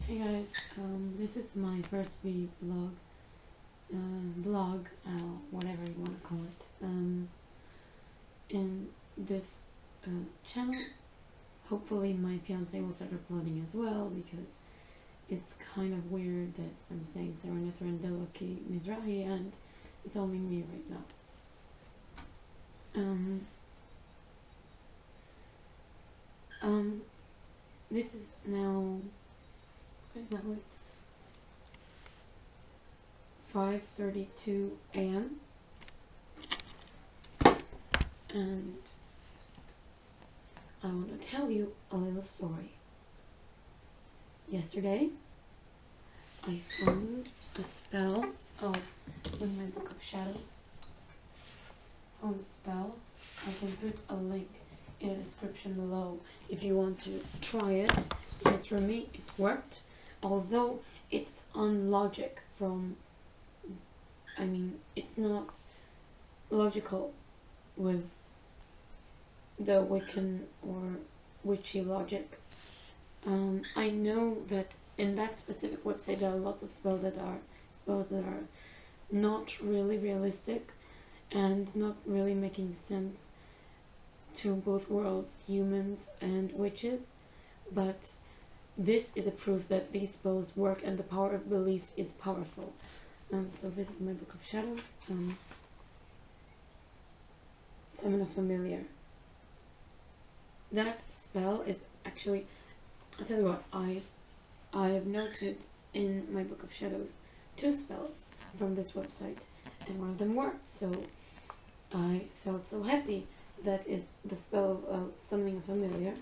Hey guys, this is my first video vlog, whatever you want to call it, in this channel. Hopefully my fiance will start uploading as well, because it's kind of weird that I'm saying Serenith Rendeloki Mizrahi and it's only me right now. This is now, it's 5:32 a.m. and I want to tell you a little story. Yesterday, I found a spell. In my book of shadows. Found a spell. I can put a link in the description below if you want to try it, because for me it worked, although it's unlogic it's not logical with the Wiccan or witchy logic. I know that in that specific website there are lots of spells that are not really realistic and not really making sense to both worlds, humans and witches, but this is a proof that these spells work and the power of belief is powerful. So this is my book of shadows. Summon a familiar. That spell is actually, I'll tell you what, I have noted in my book of shadows 2 spells from this website, and one of them worked, so I felt so happy. That is the spell of summoning a familiar.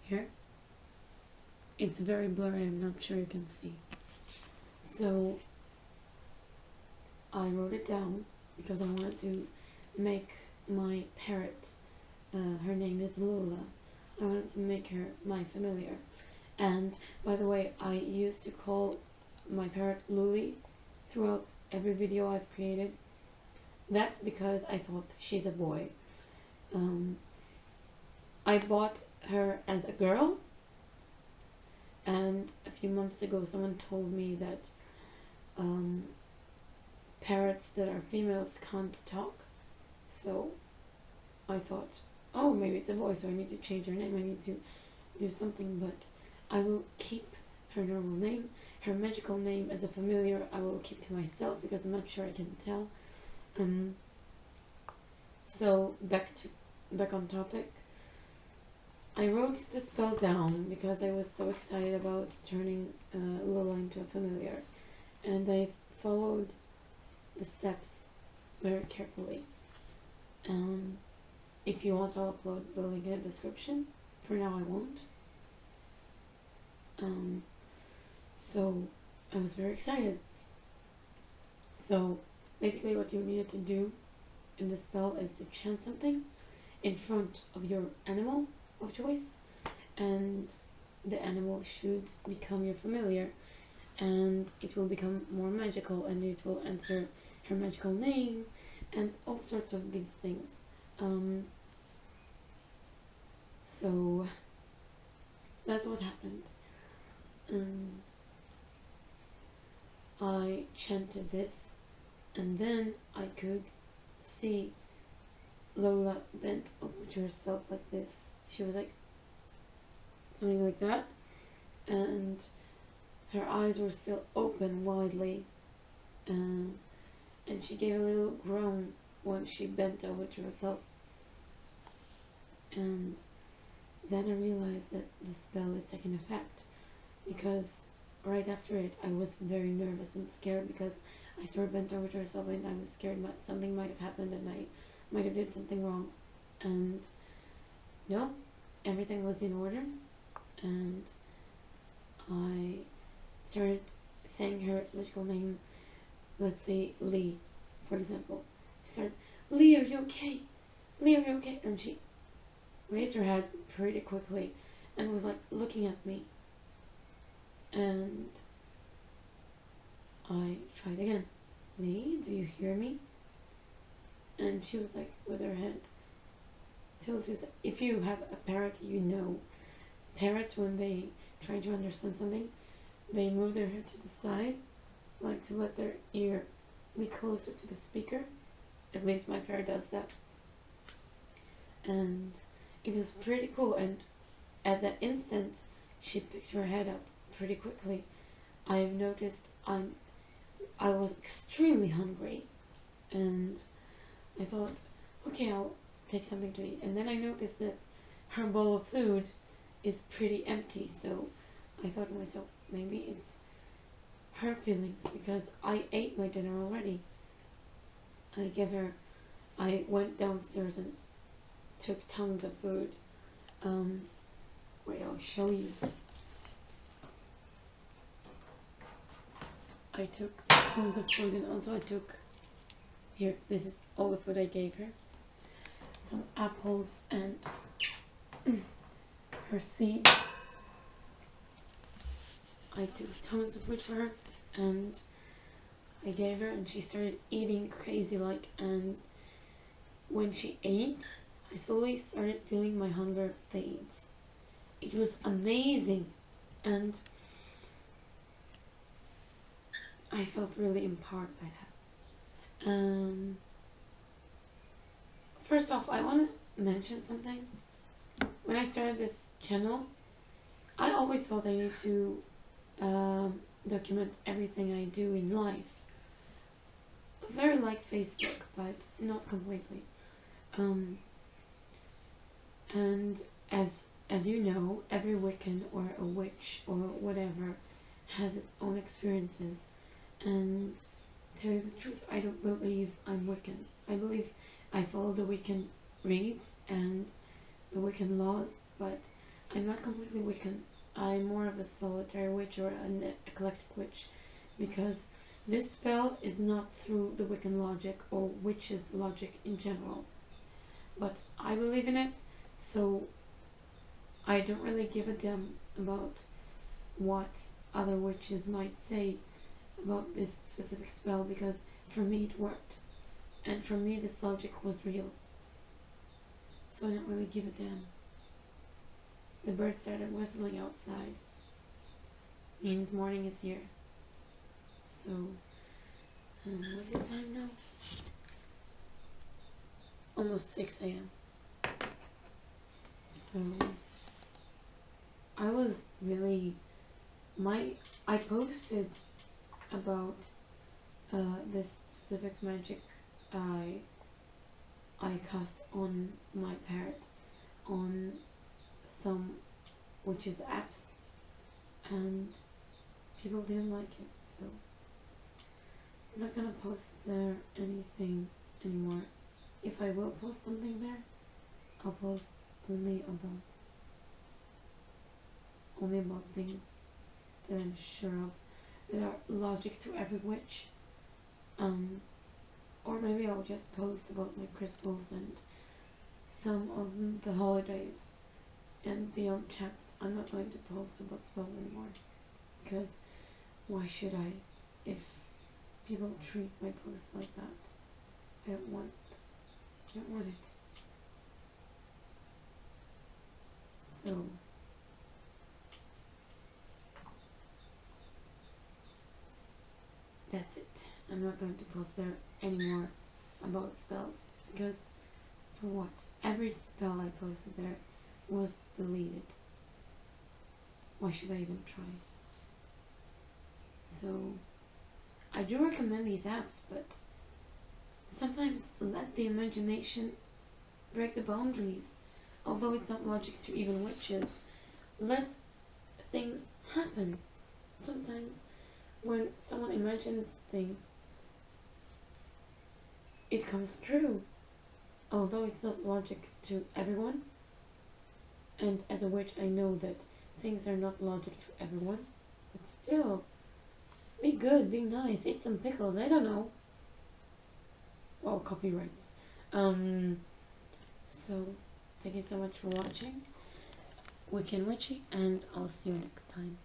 Here. It's very blurry, I'm not sure you can see. So I wrote it down because I wanted to make my parrot, her name is Lola, I wanted to make her my familiar. And by the way, I used to call my parrot Luli throughout every video I've created. That's because I thought she's a boy. I bought her as a girl, and a few months ago someone told me that parrots that are females can't talk. So I thought, oh, maybe it's a boy, so I need to change her name, I need to do something, but I will keep her normal name. Her magical name as a familiar I will keep to myself because I'm not sure I can tell. So back on topic. I wrote the spell down because I was so excited about turning Lola into a familiar, and I followed the steps very carefully. If you want, I'll upload the link in the description. For now I won't. So I was very excited. So basically what you needed to do in the spell is to chant something in front of your animal of choice, and the animal should become your familiar, and it will become more magical, and it will answer her magical name and all sorts of these things. So that's what happened. I chanted this, and then I could see Lola bent over to herself like this. She was like something like that, and her eyes were still open widely, and she gave a little groan when she bent over to herself. And then I realized that the spell is taking effect, because right after it I was very nervous and scared, because I saw her bent over to herself and I was scared that something might have happened and I might have did something wrong. And no, everything was in order, and I started saying her magical name. Let's say Lee, for example. I started, Lee, are you okay? Lee, are you okay? And she raised her head pretty quickly and was like looking at me. And I tried again. Lee, do you hear me? And she was like with her head tilted. If you have a parrot, you know parrots, when they trying to understand something, they move their head to the side, like to let their ear be closer to the speaker. At least my parrot does that. And it was pretty cool, and at that instant she picked her head up pretty quickly. I've noticed I was extremely hungry, and I thought, okay, I'll take something to eat. And then I noticed that her bowl of food is pretty empty, so I thought to myself, maybe it's her feelings, because I ate my dinner already. I went downstairs and took tons of food. Wait, I'll show you. I took tons of food, and also I took, here, this is all the food I gave her. Some apples and her seeds. I took tons of food for her, and I gave her, and she started eating crazy like, and when she ate, I slowly started feeling my hunger fades. It was amazing, and I felt really empowered by that. First off, I want to mention something. When I started this channel, I always felt I needed to document everything I do in life. Very like Facebook, but not completely. And as you know, every Wiccan or a witch or whatever has its own experiences. And to tell you the truth, I don't believe I'm Wiccan. I believe I follow the Wiccan reads and the Wiccan laws, but I'm not completely Wiccan. I'm more of a solitary witch or an eclectic witch, because this spell is not through the Wiccan logic or witches' logic in general. But I believe in it, so I don't really give a damn about what other witches might say about this specific spell, because for me it worked. And for me this logic was real. So I don't really give a damn. The bird started whistling outside. Means morning is here. So, what's the time now? Almost 6 a.m. So, I was really, I posted about this specific magic I cast on my parrot on some witches apps, and people didn't like it, so I'm not gonna post there anything anymore. If I will post something there, I'll post only about things that I'm sure of, that are logic to every witch. Or maybe I'll just post about my crystals and some of the holidays and beyond chats. I'm not going to post about spells anymore, because why should I, if people treat my posts like that? I don't want it. So that's it. I'm not going to post there anymore about spells, because for what? Every spell I posted there was deleted. Why should I even try? So I do recommend these apps, but sometimes let the imagination break the boundaries. Although it's not logic to even witches, let things happen. Sometimes when someone imagines things, it comes true. Although it's not logic to everyone, and as a witch I know that things are not logic to everyone, but still, be good, be nice, eat some pickles, I don't know. Oh, copyrights. So, thank you so much for watching. Wiccan Witchy, and I'll see you next time.